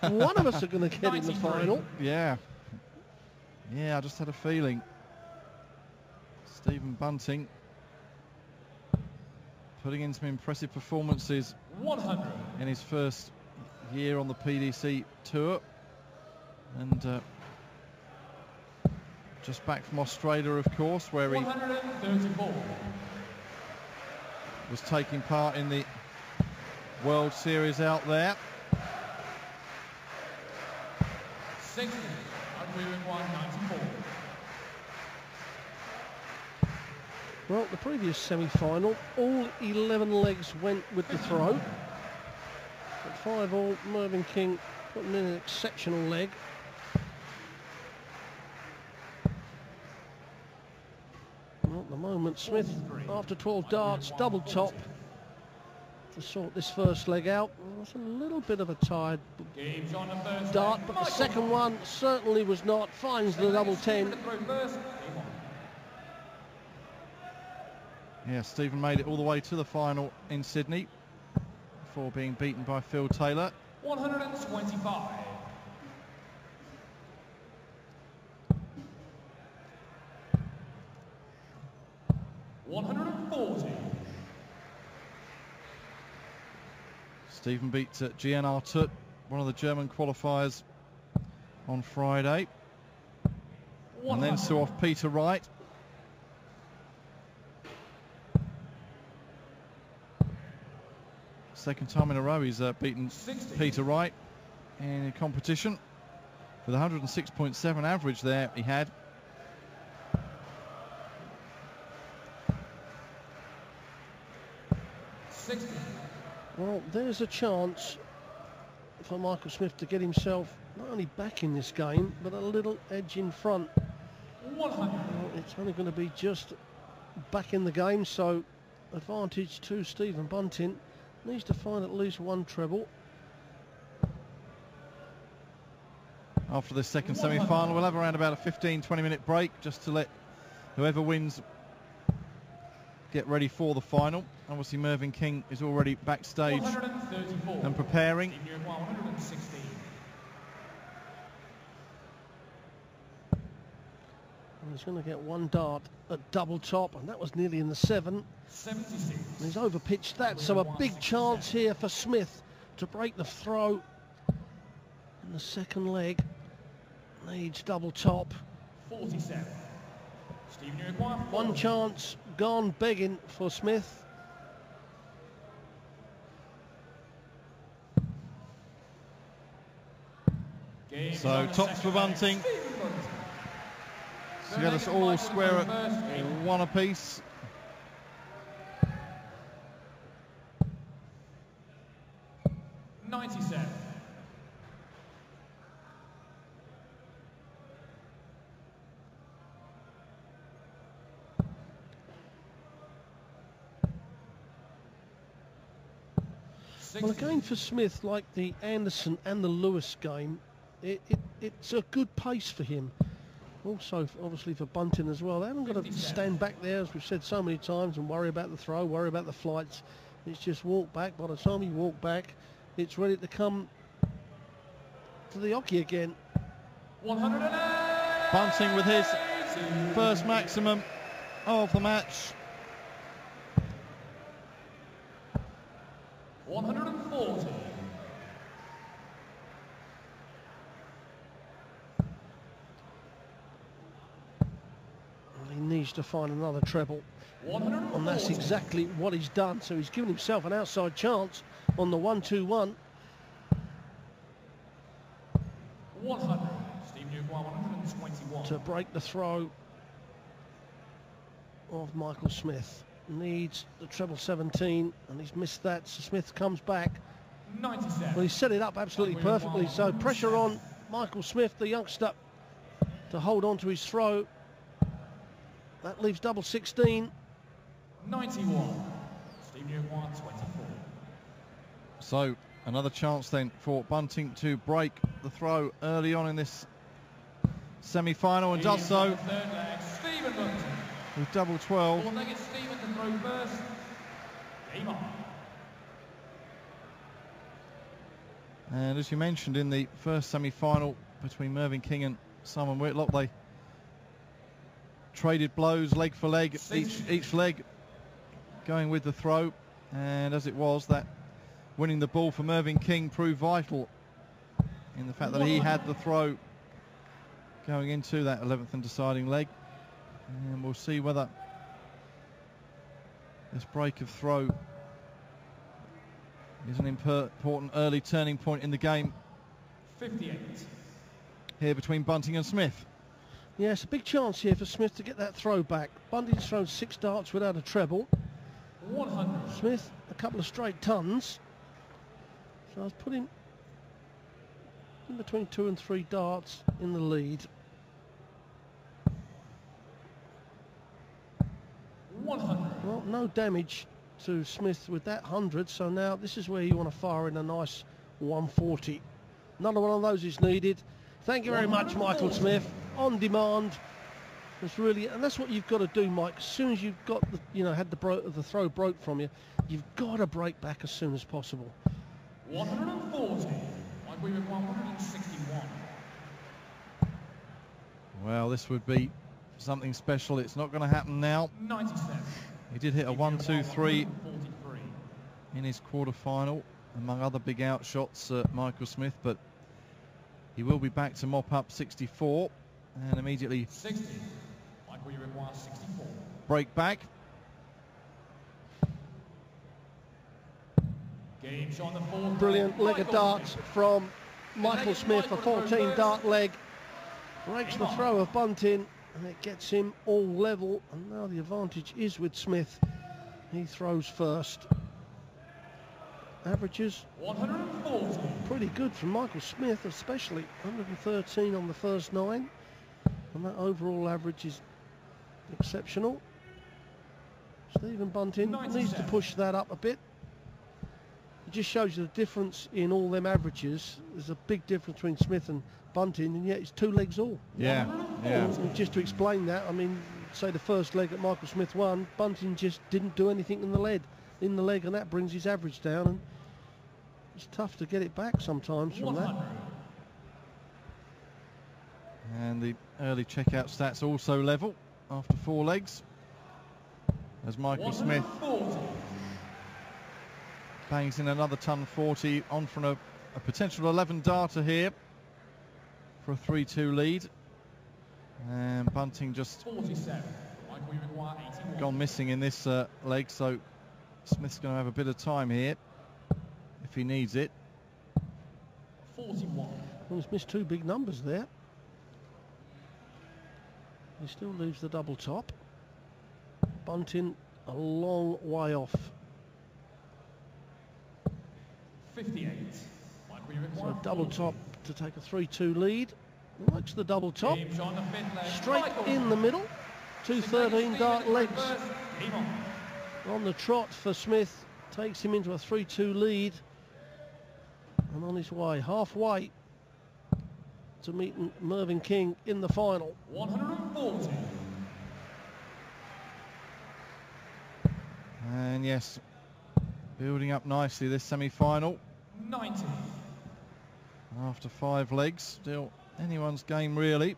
One of us are going to get in the final. Yeah. Yeah, I just had a feeling. Stephen Bunting putting in some impressive performances 100 in his first year on the PDC tour, and just back from Australia, of course, where he 134 was taking part in the World Series out there. 60 unmoving 194. Well, the previous semi-final, all 11 legs went with the throw. At 5 all, Mervyn King putting in an exceptional leg. Well, at the moment, Smith, after 12 darts, double top to sort this first leg out. Well, it's a little bit of a tired dart, but the second one certainly was not. Finds the double 10. Yeah, Stephen made it all the way to the final in Sydney before being beaten by Phil Taylor. 125. Stephen beat GNR Tut, one of the German qualifiers, on Friday. And then saw off Peter Wright. Second time in a row he's beaten 60. Peter Wright in a competition with 106.7 average there he had. Well, there's a chance for Michael Smith to get himself not only back in this game, but a little edge in front. 100. Well, it's only going to be just back in the game, so advantage to Stephen Bunting. Needs to find at least one treble. After this second semi-final, we'll have around about a 15-20 minute break just to let whoever wins get ready for the final. Obviously Mervyn King is already backstage and preparing. And he's going to get one dart at double top, and that was nearly in the 7. 76. And he's overpitched that, so a big chance here for Smith to break the throw in the second leg. Needs double top. 47. Stephen, you require 4. One chance gone begging for Smith. So tops for Bunting. So get us all square at one apiece. Well, again for Smith, like the Anderson and the Lewis game, it's a good pace for him. Also, obviously, for Bunting as well. They haven't got to stand back there, as we've said so many times, and worry about the throw, worry about the flights. It's just walk back. By the time you walk back, it's ready to come to the hockey again. 108. Bunting with his first maximum of the match. 140. He needs to find another treble, and that's exactly what he's done. So he's given himself an outside chance on the 1-2-1. 100. Steve Newquire, 121. To break the throw of Michael Smith. Needs the treble 17, and he's missed that, so Smith comes back. 97. Well, he set it up absolutely perfectly, so pressure on Michael Smith, the youngster, to hold on to his throw. That leaves double 16. 91. Steve Newquire, 24. So another chance then for Bunting to break the throw early on in this semi-final, and does so Stephen Bunting with double 12. Stephen to throw first. Game on. And as you mentioned in the first semi-final between Mervyn King and Simon Whitlock, they traded blows leg for leg, each leg going with the throw. And as it was, that winning the ball for Mervyn King proved vital in the fact that he had the throw going into that 11th and deciding leg. And we'll see whether this break of throw is an important early turning point in the game. 58. Here between Bunting and Smith. Yeah, it's a big chance here for Smith to get that throw back. Bunting's thrown 6 darts without a treble. 100. Smith, a couple of straight tons. So I was putting in between 2 and 3 darts in the lead. 100. Well, no damage to Smith with that 100, so now this is where you want to fire in a nice 140. Another one of those is needed. Thank you very much, Michael Smith. On demand. It's really, and that's what you've got to do, Mike. As soon as you've got the, had the throw broke from you, you've got to break back as soon as possible. 140. I agree with 161. Well, this would be something special. It's not going to happen now. 97. He did hit a 1-2-3 in his quarter-final, among other big outshots, Michael Smith, but he will be back to mop up 64 and immediately 60. Michael, you require 64. Break back. Game shot on the fourth. Brilliant leg of darts from Michael Smith, a 14 dart leg. Breaks the throw of Bunting and it gets him all level, and now the advantage is with Smith. He throws first. Averages 140. pretty good from Michael Smith, especially 113 on the first 9, and that overall average is exceptional. Stephen Bunting 97. needs to push that up a bit. It just shows you the difference in all them averages. There's a big difference between Smith and Bunting, and yet it's 2 legs all. Yeah. And just to explain that, I mean, say the first leg that Michael Smith won, Bunting just didn't do anything in the leg, and that brings his average down, and it's tough to get it back sometimes from 100. that. And the early checkout stats also level after 4 legs, as Michael Smith 140. bangs in another ton 40 on from a potential 11 darter here for a 3-2 lead. And Bunting just 47. Michael, you require 81. gone missing in this leg, so Smith's going to have a bit of time here if he needs it. 41. Well, he's missed 2 big numbers there. He still leaves the double top. Bunting a long way off. 58. Michael, you require So double 40. top to take a 3-2 lead. Likes the double top. Game shot on the fifth leg. Straight Michael. in the middle. 2 13 dart legs Game on. on the trot for Smith. Takes him into a 3-2 lead. And on his way, halfway to meeting Mervyn King in the final. 140. And yes, building up nicely this semi-final. 90. After 5 legs, still anyone's game really.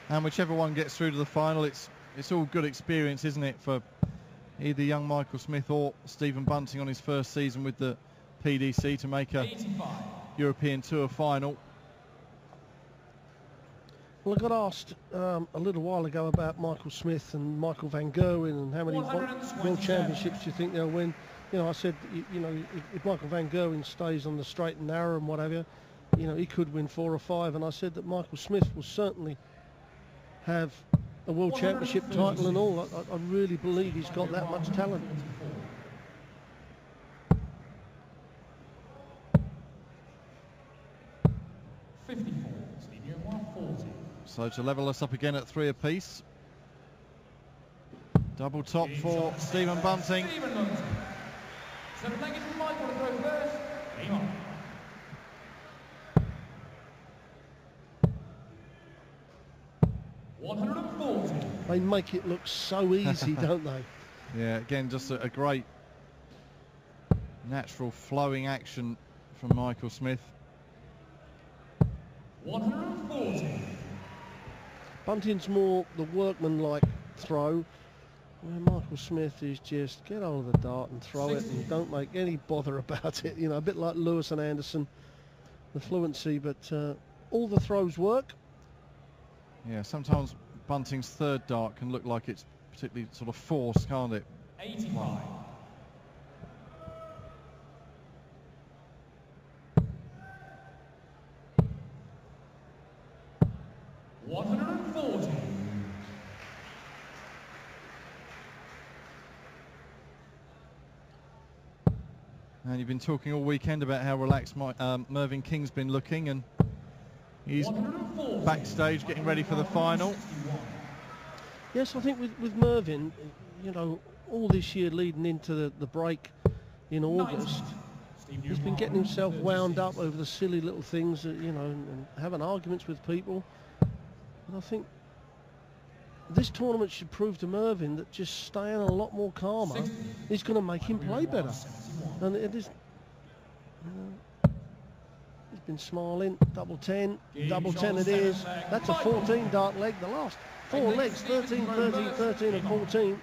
And whichever one gets through to the final, it's all good experience, isn't it, for either young Michael Smith or Stephen Bunting on his first season with the PDC to make a 85. European Tour final. Well, I got asked a little while ago about Michael Smith and Michael van Gerwen and how many world championships do you think they'll win. You know, I said, if Michael van Gerwen stays on the straight and narrow and whatever, he could win 4 or 5. And I said that Michael Smith will certainly have a world championship title and all. I really believe he's got that much talent. So to level us up again at 3 apiece. Double top for Stephen Bunting. 140. They make it look so easy, don't they? Yeah, again, just a great natural flowing action from Michael Smith. 140. Bunting's more the workman-like throw, where Michael Smith is just get hold of the dart and throw it and don't make any bother about it. You know, a bit like Lewis and Anderson, the fluency, but all the throws work. Yeah, sometimes Bunting's third dart can look like it's particularly sort of forced, can't it? 85. And you've been talking all weekend about how relaxed Mervyn King's been looking, and he's backstage getting ready for the final. Yes, I think with Mervyn, you know, all this year leading into the break in August, he's been getting himself wound up over the silly little things, that, you know, and having arguments with people. And I think this tournament should prove to Mervyn that just staying a lot more calmer is going to make him play better. And it is. He's been smiling. Double 10 it is. That's a 14 dart leg. The last four legs, 13, 13, 13 and 14.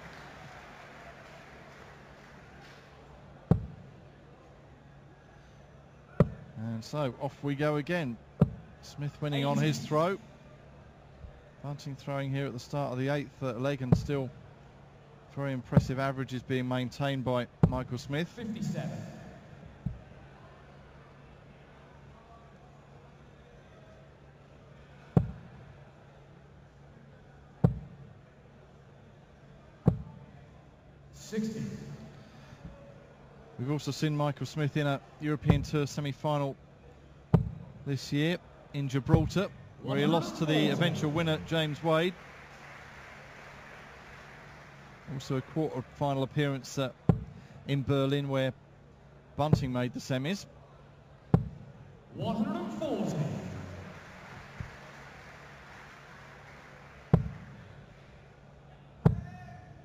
And so off we go again. Smith winning on his throw. Bunting throwing here at the start of the 8th leg, and still very impressive averages being maintained by Michael Smith. 57. We've also seen Michael Smith in a European Tour semi-final this year in Gibraltar, where he lost to the eventual winner, James Wade. Also a quarter-final appearance in Berlin, where Bunting made the semis. 140.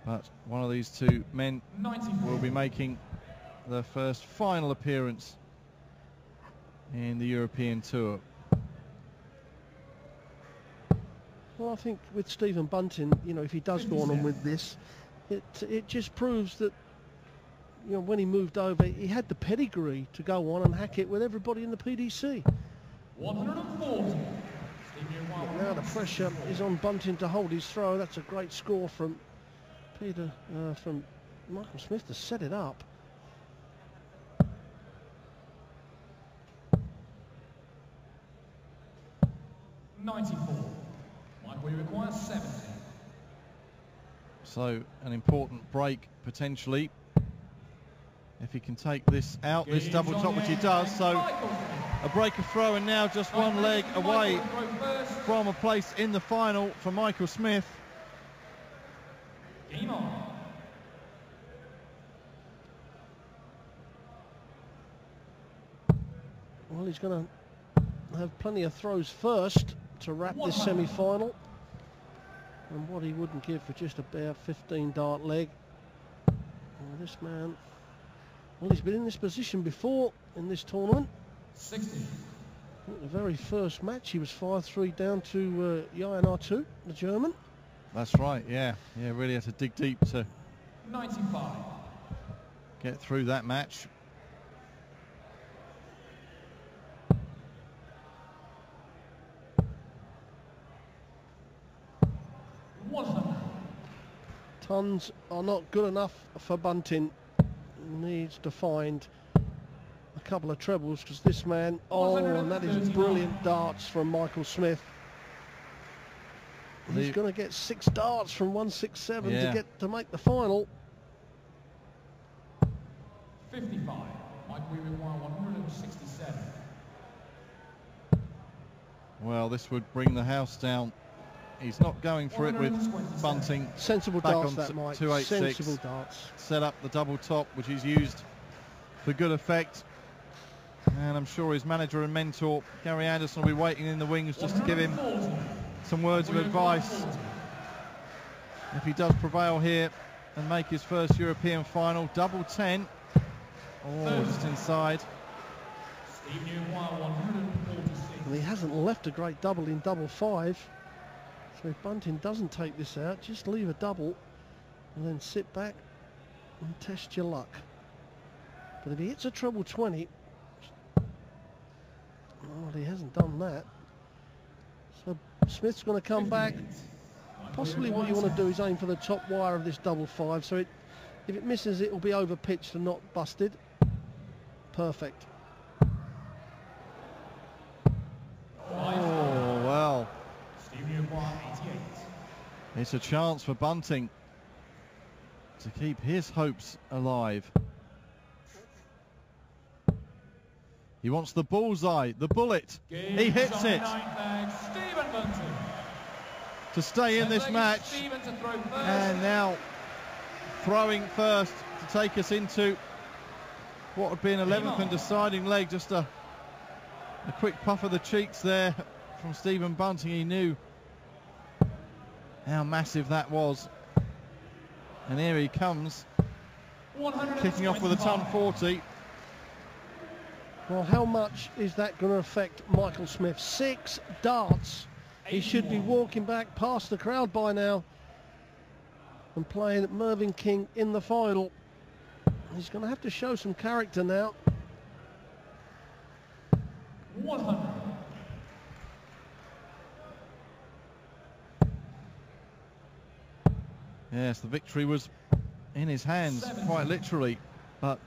But one of these two men will be making their first final appearance in the European Tour. Well, I think with Stephen Bunting, you know, if he does go on and with this, it just proves that, you know, when he moved over, he had the pedigree to go on and hack it with everybody in the PDC. 140. Now the pressure is on Bunting to hold his throw. That's a great score from from Michael Smith to set it up. $94. Michael, you require 70. So an important break potentially if he can take this out, this double top, which he does. So a break of throw, and now just one leg away from a place in the final for Michael Smith. Game on. Well, he's going to have plenty of throws first to wrap this semi-final. And what he wouldn't give for just a bare 15 dart leg. Well, this man, well, he's been in this position before in this tournament. 60. The very first match, he was 5-3 down to Jan R2, the German. That's right, yeah. Yeah, really had to dig deep to 95. get through that match. Tons are not good enough for Bunting. Needs to find a couple of trebles, because this man, oh, and that is brilliant darts from Michael Smith. He's going to get 6 darts from 167 to make the final. 55. Mike, we require 167. Well, this would bring the house down. He's not going for it with Bunting. Sensible back darts, on that Mike. 286. Sensible darts. Set up the double top, which he's used for good effect. And I'm sure his manager and mentor, Gary Anderson, will be waiting in the wings just to give him some words of advice if he does prevail here and make his first European final. Double 10. Oh, just inside. Steve, you require 146. And he hasn't left a great double in double 5. So if Bunting doesn't take this out, just leave a double and then sit back and test your luck. But if he hits a treble 20, well, he hasn't done that. So Smith's going to come back. Possibly what you want to do is aim for the top wire of this double 5. So if it misses, it will be over pitched and not busted. Perfect. Oh, well. Steve, you require 88. It's a chance for Bunting to keep his hopes alive. He wants the bullseye, the bullet. He hits it to stay in this match. And now throwing first to take us into what would be an 11th and deciding leg. Just a quick puff of the cheeks there from Stephen Bunting. He knew how massive that was. And here he comes, kicking off with a ton 40. Well, how much is that going to affect Michael Smith? 6 darts. He should be walking back past the crowd by now and playing Mervyn King in the final. He's going to have to show some character now. 100. Yes, the victory was in his hands, quite literally, but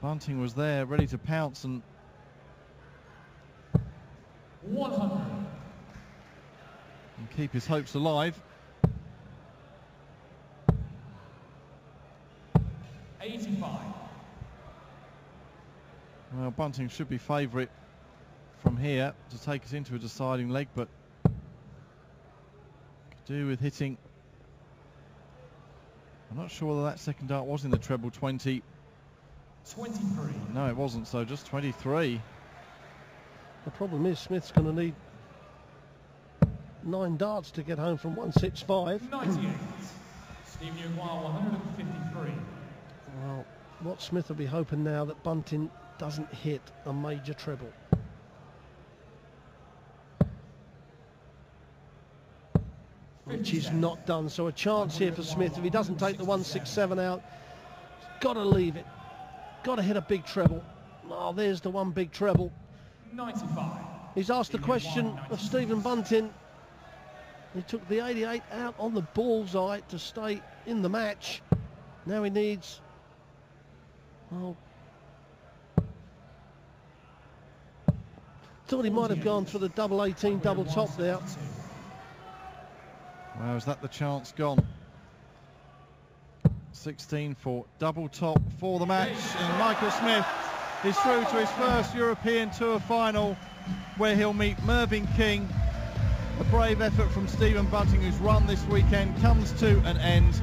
Bunting was there, ready to pounce and 100. keep his hopes alive. 85. Well, Bunting should be favourite from here to take us into a deciding leg, but could do with hitting. I'm not sure whether that second dart was in the treble 20. 23. No, it wasn't, so just 23. The problem is Smith's going to need 9 darts to get home from 165. 98. Steve, you require 153. Well, what Smith will be hoping now that Bunting doesn't hit a major treble. Which he's not done, so a chance here for Smith. If he doesn't take the 167 out, he's got to leave it. Got to hit a big treble. Oh, there's the one big treble. 95. He's asked the question of Stephen Bunting. He took the 88 out on the bullseye to stay in the match. Now he needs, well, thought he might have gone for the double 18 double top there. Well, is that the chance gone? 16 for double top for the match, and Michael Smith is through to his first European Tour final, where he'll meet Mervyn King. A brave effort from Stephen Bunting, whose run this weekend comes to an end.